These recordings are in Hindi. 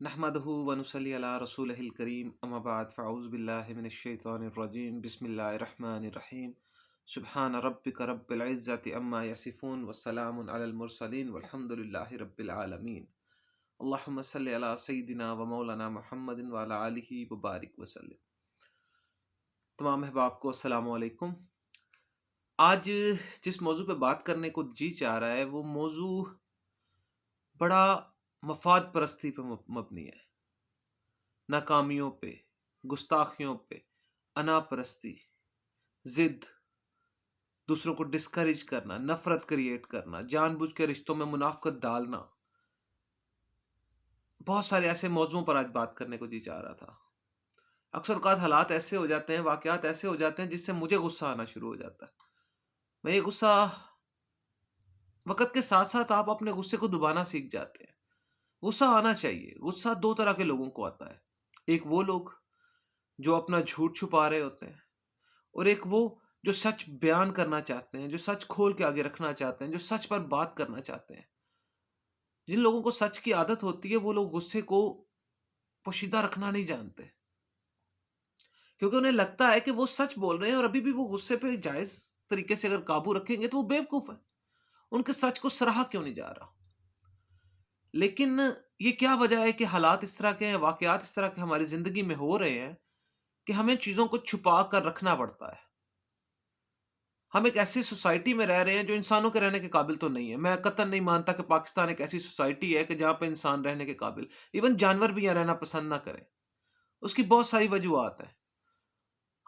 नहमदहु व नुसल्ली अला रसूलिहिल करीम अम्मा बाद फ़अऊज़ु बिल्लाहि मिनश शैतानिर रजीम बिस्मिल्लाहिर रहमानिर रहीम सुब्हान रब्बिका रब्बिल इज़्ज़ति अम्मा यसिफ़ून व सलामुन अलल मुरसलीन वल्हम्दुलिल्लाहि रब्बिल आलमीन। अल्लाहुम्मा सल्लि अला सय्यिदिना व मौलाना मुहम्मदिन व अला आलिहि व बारिक व सल्लिम। तमाम अहबाब को अस्सलामु अलैकुम। आज जिस मौजू पे बात करने को जी चाह रहा है वो मौजू बड़ा मफाद परस्ती पे मबनी है। नाकामियों पे, गुस्ताखियों पे, अनापरस्ती, ज़िद, दूसरों को डिस्करेज करना, नफ़रत क्रिएट करना, जानबूझ के रिश्तों में मुनाफ़िक़त डालना। बहुत सारे ऐसे मौज़ूओं पर आज बात करने को जी चाह रहा था। अक्सर औक़ात हालात ऐसे हो जाते हैं, वाक़यात ऐसे हो जाते हैं जिससे मुझे गुस्सा आना शुरू हो जाता है। मैं ये गुस्सा वक़्त के साथ-साथ आप अपने गुस्से को दबाना सीख जाते हैं। गुस्सा आना चाहिए। गुस्सा 2 तरह के लोगों को आता है। एक वो लोग जो अपना झूठ छुपा रहे होते हैं और एक वो जो सच बयान करना चाहते हैं, जो सच खोल के आगे रखना चाहते हैं, जो सच पर बात करना चाहते हैं। जिन लोगों को सच की आदत होती है, वो लोग गुस्से को पोशीदा रखना नहीं जानते। क्योंकि उन्हें लगता है कि वो सच बोल रहे हैं और अभी भी वो गुस्से पे जायज़ तरीके से अगर काबू रखेंगे तो वो बेवकूफ़ हैं। उनके सच को सराहा क्यों नहीं जा रहा? लेकिन ये क्या वजह है कि हालात इस तरह के हैं, वाक़यात इस तरह के हमारी ज़िंदगी में हो रहे हैं कि हमें चीज़ों को छुपा कर रखना पड़ता है। हम एक ऐसी सोसाइटी में रह रहे हैं जो इंसानों के रहने के काबिल तो नहीं है। मैं कतई नहीं मानता कि पाकिस्तान एक ऐसी सोसाइटी है कि जहाँ पे इंसान रहने के काबिल, इवन जानवर भी यहाँ रहना पसंद ना करें। उसकी बहुत सारी वजूहात हैं।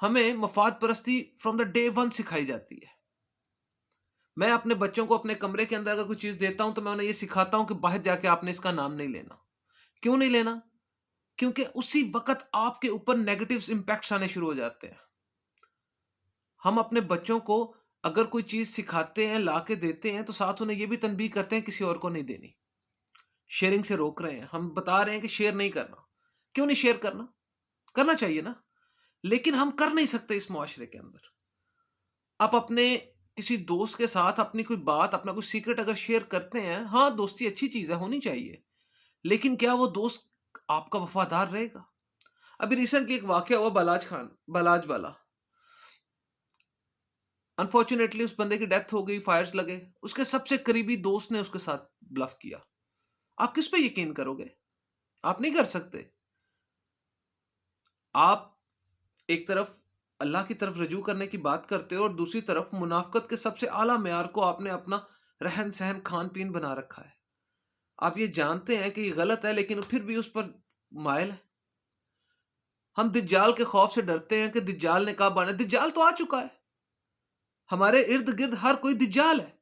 हमें मफ़ाद परस्ती फ्रॉम द डे वन सिखाई जाती है। मैं अपने बच्चों को अपने कमरे के अंदर अगर कोई चीज़ देता हूँ तो मैं उन्हें ये सिखाता हूँ कि बाहर जाके आपने इसका नाम नहीं लेना। क्यों नहीं लेना? क्योंकि उसी वक़्त आपके ऊपर नेगेटिव्स इम्पैक्ट्स आने शुरू हो जाते हैं। हम अपने बच्चों को अगर कोई चीज़ सिखाते हैं, ला के देते हैं, तो साथ उन्हें ये भी तनबीह करते हैं किसी और को नहीं देनी। शेयरिंग से रोक रहे हैं। हम बता रहे हैं कि शेयर नहीं करना। क्यों नहीं शेयर करना? करना चाहिए ना। लेकिन हम कर नहीं सकते इस मुआशरे के अंदर। आप अपने किसी दोस्त के साथ अपनी कोई बात, अपना कोई सीक्रेट अगर शेयर करते हैं, हाँ, दोस्ती अच्छी चीज़ है, होनी चाहिए। लेकिन क्या वो दोस्त आपका वफ़ादार रहेगा? अभी रिसेंटली एक वाक़या हुआ बालाज वाला। अनफॉर्च्यूनेटली उस बंदे की डेथ हो गई, फायर्स लगे। उसके सबसे करीबी दोस्त ने उसके साथ ब्लफ किया। आप किस पे यकीन करोगे? आप नहीं कर सकते। आप एक तरफ अल्लाह की तरफ रुजू करने की बात करते हो और दूसरी तरफ मुनाफ़िक़त के सबसे आला मेयार को आपने अपना रहन-सहन, खान-पीन बना रखा है। आप ये जानते हैं कि ये गलत है लेकिन फिर भी उस पर माइल हैं। हम दज्जाल के खौफ से डरते हैं कि दज्जाल ने कब आना है। दज्जाल तो आ चुका है। हमारे इर्द-गिर्द हर कोई दज्जाल है।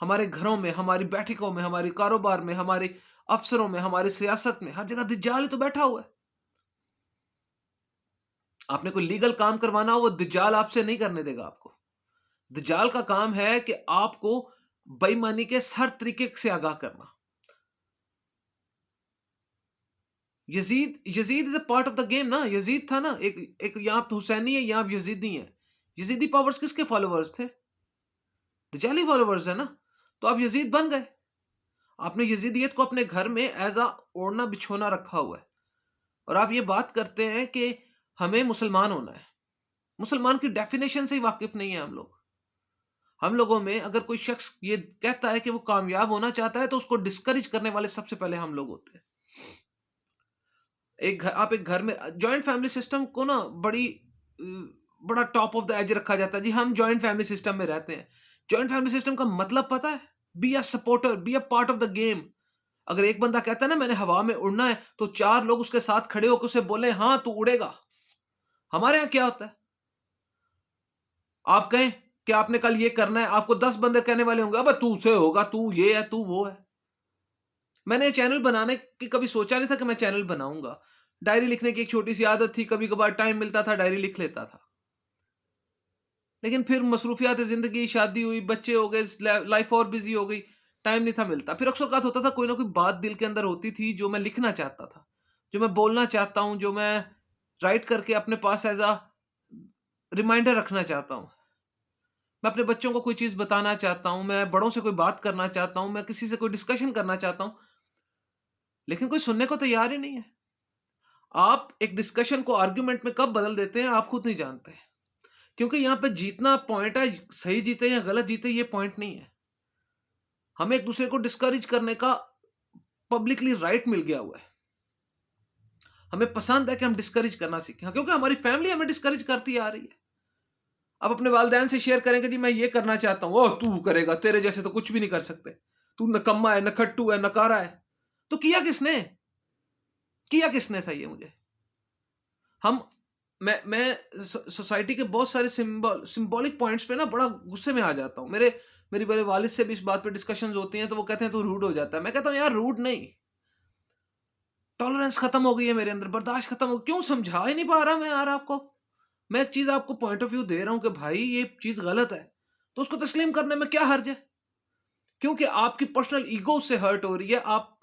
हमारे घरों में, हमारी बैठकों में, हमारे कारोबार में, हमारे अफ़सरों में, हमारी सियासत में, हर जगह दज्जाल ही तो बैठा हुआ है। आपने कोई लीगल काम करवाना हो, वो दज्जाल आपसे नहीं करने देगा आपको। दज्जाल का काम है कि आपको बेईमानी के हर तरीके से आगाह करना। Yazid is a part of the game ना, यज़ीद था ना, एक एक यहाँ आप हुसैनी है, यहाँ आप यज़ीदी हैं। यज़ीदी पावर्स किसके फॉलोवर्स थे? दज्जाली फॉलोवर्स है ना, तो आप यज़ीद बन गए। आपने यज़ीदियत को अपने घर में ऐज़ ओढ़ना-बिछोना रखा हुआ है और आप ये बात करते हैं कि हमें मुसलमान होना है। मुसलमान की डेफ़िनेशन से ही वाकिफ़ नहीं है हम लोग। हम लोगों में अगर कोई शख्स ये कहता है कि वो कामयाब होना चाहता है, तो उसको डिस्करेज करने वाले सबसे पहले हम लोग होते हैं। एक घर में जॉइंट फैमिली सिस्टम को ना अ, बड़ा टॉप ऑफ द एज रखा जाता है। जी, हम जॉइंट फैमिली सिस्टम में रहते हैं। जॉइंट फैमिली सिस्टम का मतलब पता है? Be a supporter, be a part of the game. अगर एक बंदा कहता है ना मैंने हवा में उड़ना है, तो 4 लोग उसके साथ खड़े होके उसे बोले हाँ, तू उड़ेगा। हमारे यहाँ क्या होता है? आप कहें कि आपने कल ये करना है, आपको 10 बंदे कहने वाले होंगे, अबे तू से होगा, तू ये है, तू वो है। मैंने ये चैनल बनाने की कभी सोचा नहीं था कि मैं चैनल बनाऊँगा। डायरी लिखने की एक छोटी-सी आदत थी, कभी-कभार टाइम मिलता था, डायरी लिख लेता था। लेकिन फिर मसरूफ़ियात ज़िंदगी, शादी हुई, बच्चे हो गए, लाइफ़ और बिज़ी हो गई, टाइम नहीं था मिलता। फिर अक्सर औक़ात होता था कोई ना कोई बात दिल के अंदर होती थी जो मैं लिखना चाहता था, जो मैं बोलना चाहता हूँ, जो मैं राइट करके अपने पास एज़ रिमाइंडर रखना चाहता हूँ। मैं अपने बच्चों को कोई चीज़ बताना चाहता हूँ, मैं बड़ों से कोई बात करना चाहता हूँ, मैं किसी से कोई डिस्कशन करना चाहता हूँ। लेकिन कोई सुनने को तैयार ही नहीं है। आप एक डिस्कशन को आर्गुमेंट में कब बदल देते हैं, आप खुद नहीं जानते। क्योंकि यहाँ पे जीतना पॉइंट है, सही जीते या गलत जीते ये पॉइंट नहीं है। हमें एक-दूसरे को डिस्करेज करने का पब्लिकली राइट मिल गया हुआ है। हमें पसंद है कि हम डिस्करेज करना सीखें, क्योंकि हमारी फैमिली हमें डिस्करेज करती आ रही है। अब अपने वालिदैन से शेयर करेंगे, जी मैं ये करना चाहता हूँ, ओह! तू करेगा, तेरे जैसे तो कुछ भी नहीं कर सकते। तू निकम्मा है, नखट्टू है, नकारा है। तो किया किसने? किया किसने था ये मुझे? हम मैं सोसाइटी के बहुत सारे सिंबॉलिक पॉइंट्स पे ना बड़ा गुस्से में आ जाता हूँ। मेरी बड़े वालिद से भी इस बात पे डिस्कशंस होती हैं, तो वो कहते हैं तू रूड हो जाता है। मैं कहता हूँ यार रूड नहीं, टॉलरेंस खत्म हो गई है मेरे अंदर, बर्दाश्त खत्म हो, क्यों समझा ही नहीं पा रहा मैं यार आपको? मैं एक चीज़ आपको पॉइंट ऑफ व्यू दे रहा हूँ कि भाई ये चीज़ गलत है, तो उसको तस्लीम करने में क्या हर्ज है? क्योंकि आपकी पर्सनल ईगो उससे हर्ट हो रही है। आप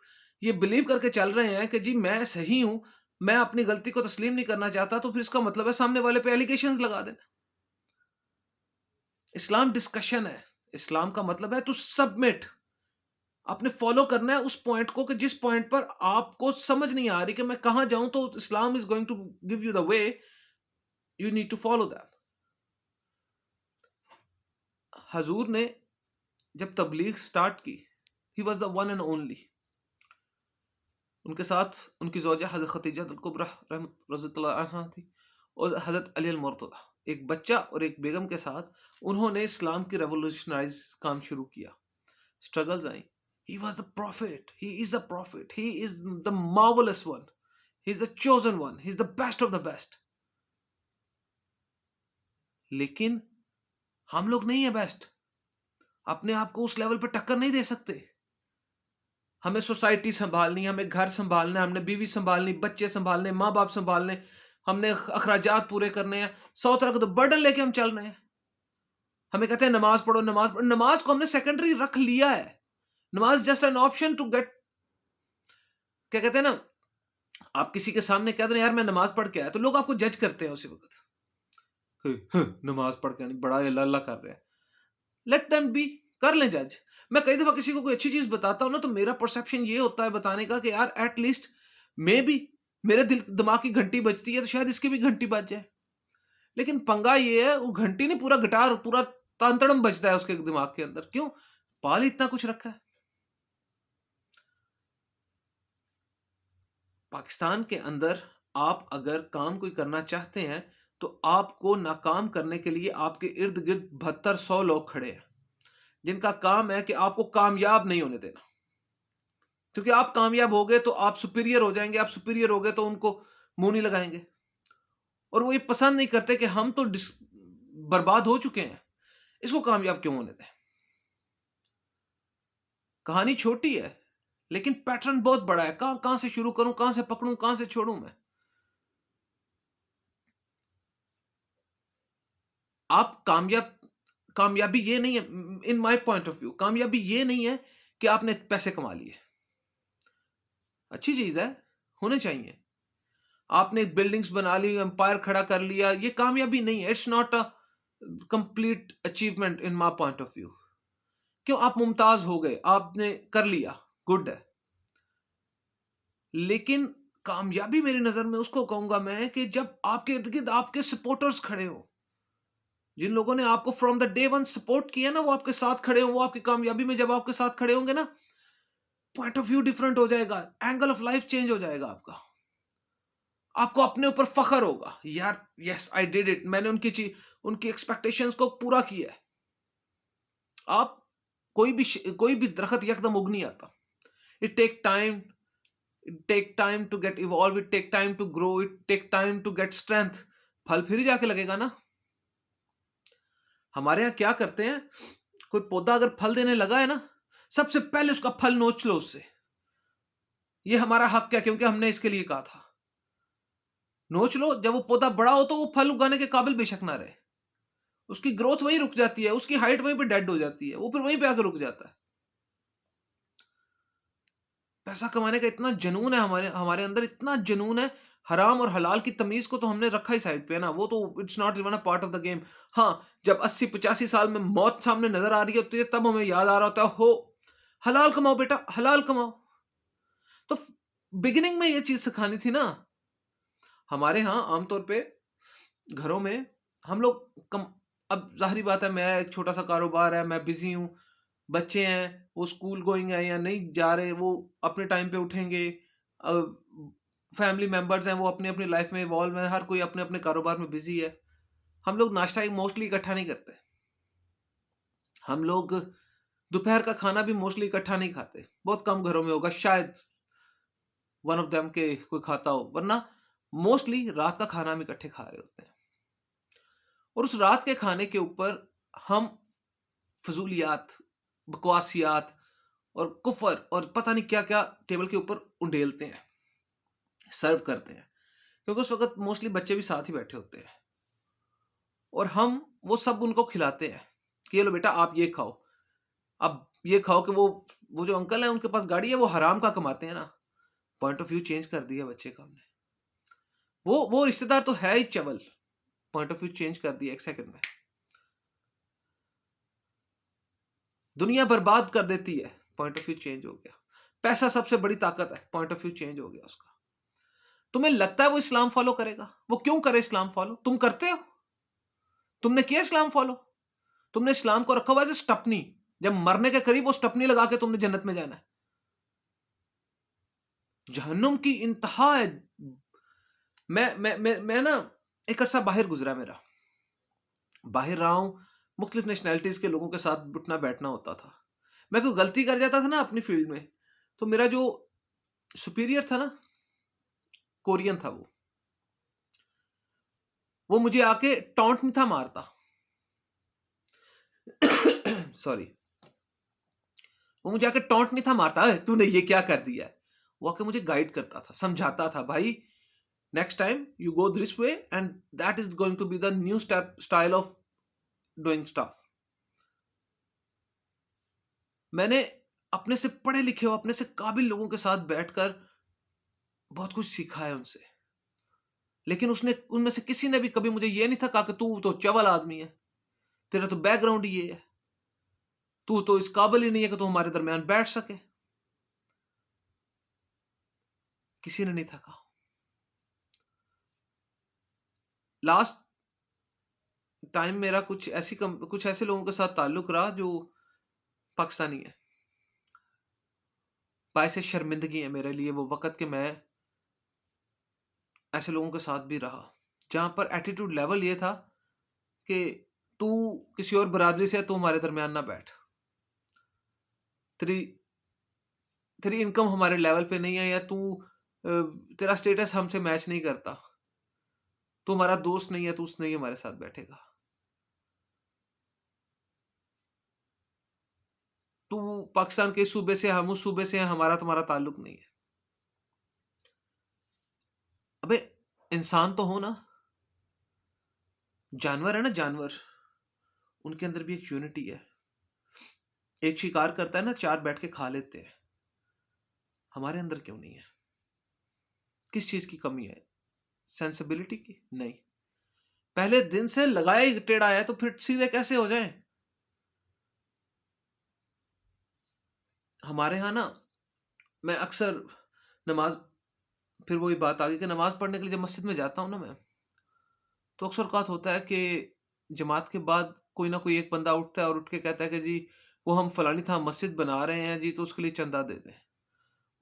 ये बिलीव करके चल रहे हैं कि जी मैं सही हूँ, मैं अपनी गलती को तस्लीम नहीं करना चाहता, तो फिर इसका मतलब है सामने वाले पे एलिगेशंस लगा देना। इस्लाम डिस्कशन है। इस्लाम का मतलब है टू सबमिट। आपने फॉलो करना है उस पॉइंट को कि जिस पॉइंट पर आपको समझ नहीं आ रही कि मैं कहाँ जाऊँ, तो Islam is going to give you the way, you need to follow that. हज़ूर ने जब तबलीग स्टार्ट की, he was the one and only. उनके साथ उनकी ज़ौजा हज़रत खदीजा अल कुबरा रज़ियल्लाहु अन्हा थी, और हज़रत अली अल मुर्तज़ा, एक बच्चा और एक बेगम के साथ उन्होंने इस्लाम की रेवोल्यूशनाइज़ काम शुरू किया। Struggles I. He was the prophet. He is the prophet. He is the marvelous one. He is the chosen one. He is the best of the best. लेकिन हम लोग नहीं है बेस्ट। अपने आप को उस लेवल पे टक्कर नहीं दे सकते। हमें सोसाइटी संभालनी, हमें घर संभालना है, हमने बीवी संभालनी, बच्चे संभालने, माँ बाप संभालने, हमने अखराजात पूरे करने हैं। 100 तरह के तो बर्डन लेके हम चल रहे हैं। हमें कहते हैं नमाज पढ़ो, नमाज पढ़ो। नमाज को हमने सेकेंडरी रख लिया है। नमाज just an option to get, क्या कहते हैं ना, आप किसी के सामने कह दो यार मैं नमाज पढ़ के आया, तो लोग आपको जज करते हैं उसी वक्त। नमाज पढ़ के नहीं, बड़ा अल्लाह अल्लाह कर रहे हैं। लेट देम बी, कर लें जज। मैं कई दफा किसी को कोई अच्छी चीज बताता हूँ ना, तो मेरा परसेप्शन ये होता है बताने का कि यार एटलीस्ट मे बी मेरे दिल दिमाग की घंटी बजती है, तो शायद इसकी भी घंटी बज जाए। लेकिन पंगा ये है, वो घंटी नहीं, पूरा गिटार, पूरा तांतड़म बजता है उसके दिमाग के अंदर। क्यों? पाल इतना कुछ रखा है। पाकिस्तान के अंदर आप अगर काम कोई करना चाहते हैं, तो आपको नाकाम करने के लिए आपके इर्द-गिर्द 72-100 लोग खड़े हैं, जिनका काम है कि आपको कामयाब नहीं होने देना। क्योंकि आप कामयाब हो गए तो आप सुपीरियर हो जाएँगे, आप सुपीरियर हो गए तो उनको मुँह नहीं लगाएँगे। और वो ये पसंद नहीं करते कि हम तो बर्बाद हो चुके हैं, इसको कामयाब क्यों होने दें? कहानी छोटी है, लेकिन पैटर्न बहुत बड़ा है। कहाँ-कहाँ से शुरू करूँ, कहाँ से पकड़ूँ, कहाँ से छोड़ूँ मैं? आप कामयाबी ये नहीं है, in my point of view कामयाबी ये नहीं है कि आपने पैसे कमा लिए। अच्छी चीज़ है, होने चाहिए। आपने बिल्डिंग्स बना ली, एम्पायर खड़ा कर लिया, ये कामयाबी नहीं है। It's not a complete achievement in my point of view. क्यों? आप मुमताज़ हो गए, आपने कर लिया, गुड है। लेकिन कामयाबी मेरी नज़र में उसको कहूँगा मैं कि जब आपके इर्द-गिर्द आपके सपोर्टर्स खड़े हों। जिन लोगों ने आपको from the day one support किया ना, वो आपके साथ खड़े हों, वो आपकी कामयाबी में जब आपके साथ खड़े होंगे ना, पॉइंट ऑफ व्यू डिफरेंट हो जाएगा, एंगल ऑफ लाइफ चेंज हो जाएगा आपका। आपको अपने ऊपर फ़ख्र होगा, यार येस आई डिड इट, मैंने उनकी एक्सपेक्टेशंस को पूरा किया है। आप कोई भी दरख़्त यकदम उग नहीं आता। It take time, it take time to get evolve, it take time to grow, it take time to get strength. फल फिर ही जाके लगेगा ना। हमारे यहाँ क्या करते हैं, कोई पौधा अगर फल देने लगा है ना, सबसे पहले उसका फल नोच लो उससे। ये हमारा हक है क्योंकि हमने इसके लिए कहा था। नोच लो, जब वो पौधा बड़ा हो तो वो फल उगाने के काबिल बेशक ना रहे। उसकी ग्रोथ वहीं रुक जाती है, उसकी हाइट वहीं पे डेड हो जाती है, वो फिर वहीं पे आकर रुक जाता है। पैसा कमाने का इतना जुनून है हमारे हमारे अंदर, इतना जुनून है। हराम और हलाल की तमीज़ को तो हमने रखा ही साइड पे है ना, वो तो it's not even a part of the game. हाँ, जब 80-85 साल में मौत सामने नज़र आ रही होती है, तब हमें याद आ रहा होता है, हो हलाल कमाओ बेटा, हलाल कमाओ। तो बिगिनिंग में ये चीज़ सिखानी थी ना। हमारे यहाँ आमतौर पे घरों में हम लोग कम अब ज़ाहिर-सी बात है, मैं एक छोटा-सा कारोबार है, मैं बिज़ी हूँ, बच्चे हैं, वो स्कूल गोइंग है या नहीं जा रहे, वो अपने टाइम पे उठेंगे। अ, फैमिली मेंबर्स हैं, वो अपनी-अपनी लाइफ़ में इन्वॉल्व हैं, हर कोई अपने-अपने कारोबार में बिज़ी है। हम लोग नाश्ता मोस्टली इकट्ठा नहीं करते। हम लोग दोपहर का खाना भी मोस्टली इकट्ठा नहीं खाते। बहुत कम घरों में होगा, शायद वन ऑफ देम के कोई खाता हो, वरना मोस्टली रात का खाना हम इकट्ठे खा रहे होते हैं। और उस रात के खाने के ऊपर हम फ़िज़ूलियात, बकवासियात और कुफ़र और पता नहीं क्या-क्या टेबल के ऊपर उंडेलते हैं, सर्व करते हैं। क्योंकि उस वक़्त मोस्टली बच्चे भी साथ ही बैठे होते हैं और हम वो सब उनको खिलाते हैं कि, "ये लो बेटा, आप ये खाओ।" अब ये खाओ कि वो जो अंकल हैं, उनके पास गाड़ी है, वो हराम का कमाते हैं ना। पॉइंट ऑफ व्यू चेंज कर दिया बच्चे का हमने। वो रिश्तेदार तो है ही चवल, पॉइंट ऑफ व्यू चेंज कर दिया 1 सेकंड में। दुनिया बर्बाद कर देती है, पॉइंट ऑफ व्यू चेंज हो गया। पैसा सबसे बड़ी ताकत है, पॉइंट ऑफ व्यू चेंज हो गया उसका। तुम्हें लगता है वो इस्लाम फॉलो करेगा? वो क्यों करे इस्लाम फॉलो? तुम करते हो? तुमने किया इस्लाम फॉलो? तुमने इस्लाम को रखा हुआ है एज़ स्टपनी। जब मरने के करीब वो स्टपनी लगा के तुमने जन्नत में जाना है। जहन्नुम की इंतहा है। मैं ना एक अरसा बाहर गुज़रा मेरा। बाहर रहा हूँ, मुख्तलिफ नेशनैलिटीज़ के लोगों के साथ उठना-बैठना होता था। मैं कोई गलती कर जाता था ना अपनी फ़ील्ड में, तो मेरा जो सुपीरियर था ना, कोरियन था वो। वो मुझे आके टॉन्ट नहीं था मारता। सॉरी। वो मुझे आके टॉन्ट नहीं था मारता, "ओए! तूने ये क्या कर दिया है?" वो आके मुझे गाइड करता था, समझाता था, "भाई, next time you go this way and that is going to be the new style of doing stuff." मैंने अपने से पढ़े लिखे हो, अपने से काबिल लोगों के साथ बैठकर बहुत कुछ सीखा है उनसे। लेकिन उसने उनमें से किसी ने भी कभी मुझे ये नहीं था कहा कि तू तो चवल आदमी है, तेरा तो बैकग्राउंड ही ये है, तू तो इस काबिल ही नहीं है कि तू हमारे दरमियान बैठ सके। किसी ने नहीं था कहा। लास्ट टाइम मेरा कुछ ऐसे लोगों के साथ ताल्लुक रहा जो पाकिस्तानी है। बायसे शर्मिंदगी है मेरे लिए वो वक़्त कि मैं ऐसे लोगों के साथ भी रहा, जहाँ पर एटीट्यूड लेवल ये था कि तू किसी और बिरादरी से है, तू हमारे दरमियान ना बैठ। तेरी तेरी इनकम हमारे लेवल पे नहीं है या तेरा स्टेटस हमसे मैच नहीं करता। तू हमारा दोस्त नहीं है, तू नहीं हमारे साथ बैठेगा। तू पाकिस्तान के इस सूबे से है, हम उस सूबे से हैं, हमारा तुम्हारा ताल्लुक नहीं है। अबे! इंसान तो हो ना, जानवर है ना जानवर, उनके अंदर भी एक यूनिटी है। एक शिकार करता है ना, 4 बैठ के खा लेते हैं। हमारे अंदर क्यों नहीं है? किस चीज़ की कमी है? सेंसिबिलिटी की? नहीं। पहले दिन से लगाया ही टेढ़ा है, तो फिर सीधे कैसे हो जाएँ? हमारे यहाँ ना, मैं अक्सर नमाज़ फिर वही बात आ गई कि नमाज़ पढ़ने के लिए जब मस्जिद में जाता हूँ ना मैं, तो अक्सर औक़ात होता है कि जमात के बाद कोई ना कोई एक बंदा उठता है और उठ के कहता है कि जी, वो हम फलानी था मस्जिद बना रहे हैं जी, तो उसके लिए चंदा दे दें।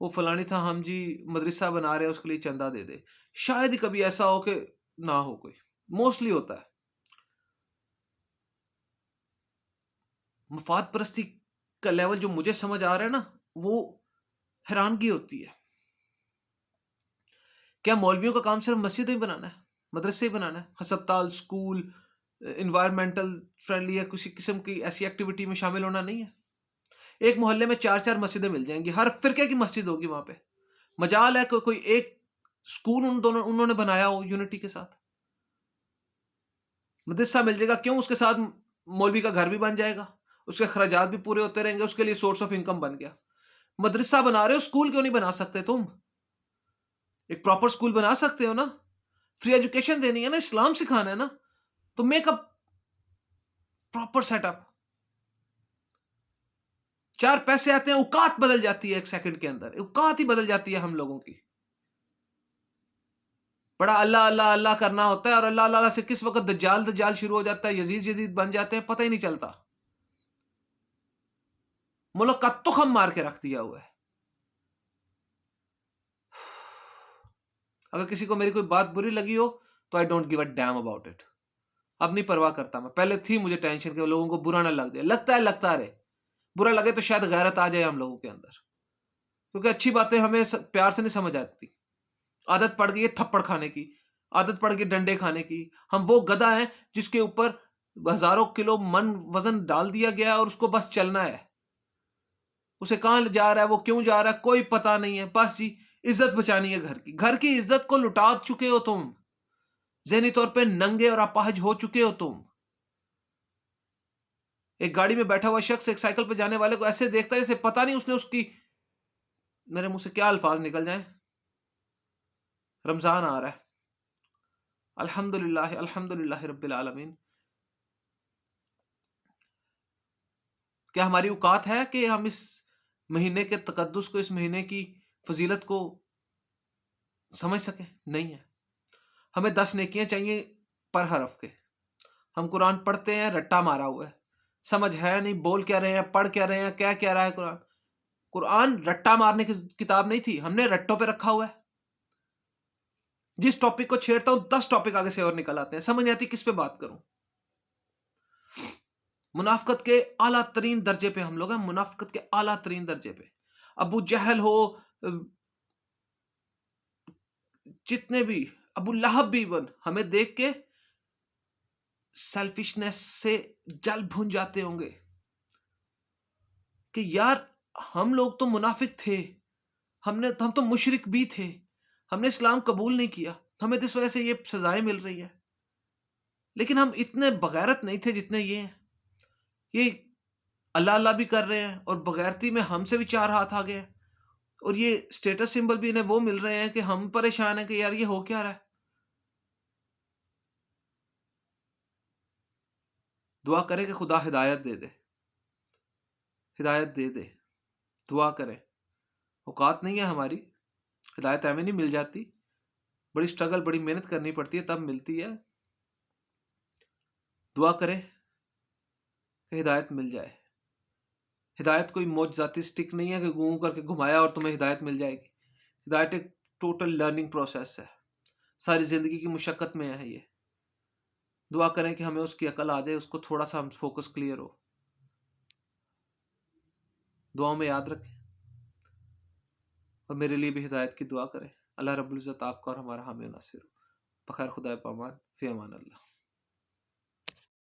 वो फलानी था हम जी मदरसा बना रहे हैं, उसके लिए चंदा दे दें। शायद ही कभी ऐसा हो कि ना हो कोई, मोस्टली होता है। मफ़ाद परस्ती का लेवल जो मुझे समझ आ रहा है ना, वो हैरानगी होती है। क्या मौलवियों का काम सिर्फ़ मस्जिदें ही बनाना है? मदरसे ही बनाना है? हस्पताल, स्कूल, एनवायरनमेंटल फ्रेंडली या किसी किस्म की ऐसी एक्टिविटी में शामिल होना नहीं है? एक मोहल्ले में 4-4 मस्जिदें मिल जाएँगी, हर फ़िरके की मस्जिद होगी वहाँ पे। मजाल है कोई एक स्कूल उन्होंने बनाया हो यूनिटी के साथ। मदरसा मिल जाएगा, क्यों? उसके साथ मौलवी का घर भी बन जाएगा, उसके खर्चात भी पूरे होते रहेंगे, उसके लिए सोर्स ऑफ इनकम बन गया। मदरसा बना रहे हो, स्कूल क्यों नहीं बना सकते तुम? एक प्रॉपर स्कूल बना सकते हो ना? फ्री एजुकेशन देनी है ना, इस्लाम सिखाना है ना, तो मेक अ प्रॉपर सेटअप। 4 पैसे आते हैं, औकात बदल जाती है 1 सेकंड के अंदर, औकात ही बदल जाती है हम लोगों की। बड़ा अल्लाह अल्लाह अल्लाह करना होता है और अल्लाह अल्लाह से किस वक़्त दज्जाल दज्जाल शुरू हो जाता है, यजीद यजीद बन जाते हैं, पता ही नहीं चलता। मुल्क का तुख़म मार के रख दिया हुआ है। अगर किसी को मेरी कोई बात बुरी लगी हो, तो I don't give a damn about it. अब नहीं परवाह करता मैं। पहले थी मुझे टेंशन कि लोगों को बुरा ना लग जाए। लगता है, लगता रहे। बुरा लगे तो शायद गैरत आ जाए हम लोगों के अंदर। क्योंकि अच्छी बातें हमें प्यार से नहीं समझ आती। आदत पड़ गई है थप्पड़ खाने की, आदत पड़ गई डंडे खाने की। हम वो गधा हैं जिसके ऊपर हज़ारों किलो वज़न डाल दिया गया है और उसको बस चलना है। उसे कहाँ ले जा रहा है, वो क्यों जा रहा है, कोई पता नहीं है। बस जी, इज़्ज़त बचानी है घर की। घर की इज़्ज़त को लुटा चुके हो तुम। ज़हनी तौर पे नंगे और अपाहिज हो चुके हो तुम। एक गाड़ी में बैठा हुआ शख्स एक साइकिल पे जाने वाले को ऐसे देखता है जैसे पता नहीं उसने उसकी, मेरे मुँह से क्या अल्फ़ाज़ निकल जाएँ। रमज़ान आ रहा है। अल्हम्दुलिल्लाह रब्बिल आलमीन। क्या हमारी औकात है कि हम इस महीने के तकद्दुस को, इस महीने की फ़ज़ीलत को समझ सकें? नहीं है। हमें 10 नेकियाँ चाहिए पर हरफ के। हम कुरान पढ़ते हैं, रट्टा मारा हुआ है। समझ है नहीं, बोल क्या रहे हैं, पढ़ क्या रहे हैं, क्या कह रहा है कुरान। कुरान रट्टा मारने की किताब नहीं थी, हमने रट्टों पे रखा हुआ है। जिस टॉपिक को छेड़ता हूँ 10 टॉपिक आगे से और निकल आते हैं। समझ नहीं आती किस पे बात करूँ। मुनाफ़िक़त के आला तरीन दर्जे पे हम लोग हैं, मुनाफ़िक़त के आला तरीन दर्जे पे। अबू जहल हो, अ, जितने भी, अबू लहब भी इवन हमें देख के सेल्फिशनेस से जल भुन जाते होंगे कि यार हम लोग तो मुनाफिक थे, हम तो मुशरिक भी थे, हमने इस्लाम कबूल नहीं किया, हमें तो इस वजह से ये सजाएं मिल रही है। लेकिन हम इतने बगैरत नहीं थे जितने ये हैं। ये अल्लाह अल्लाह भी कर रहे हैं और बगैरती में हमसे भी 4 हाथ आगे हैं और ये स्टेटस सिंबल भी इन्हें वो मिल रहे हैं कि हम परेशान हैं कि यार ये हो क्या रहा है। दुआ करें कि खुदा हिदायत दे दे, हिदायत दे दे। दुआ करें। औकात नहीं है हमारी, हिदायत हमें नहीं मिल जाती। बड़ी स्ट्रगल, बड़ी मेहनत करनी पड़ती है तब मिलती है। दुआ करें कि हिदायत मिल जाए। हिदायत कोई मौजज़ाती स्टिक नहीं है कि गूं करके घुमाया और तुम्हें हिदायत मिल जाएगी। हिदायत एक टोटल लर्निंग प्रोसेस है। सारी ज़िंदगी की मुशक्क़त में है ये। दुआ करें कि हमें उसकी अकल आ जाए, उसको थोड़ा-सा हम फ़ोकस क्लियर हो। दुआओं में याद रखें और मेरे लिए भी हिदायत की दुआ करें। अल्लाह रब्बुल इज़्ज़त आपका और हमारा हामी और नासिर हो। बख़ैर खुदा पामान, फ़ी अमान अल्लाह।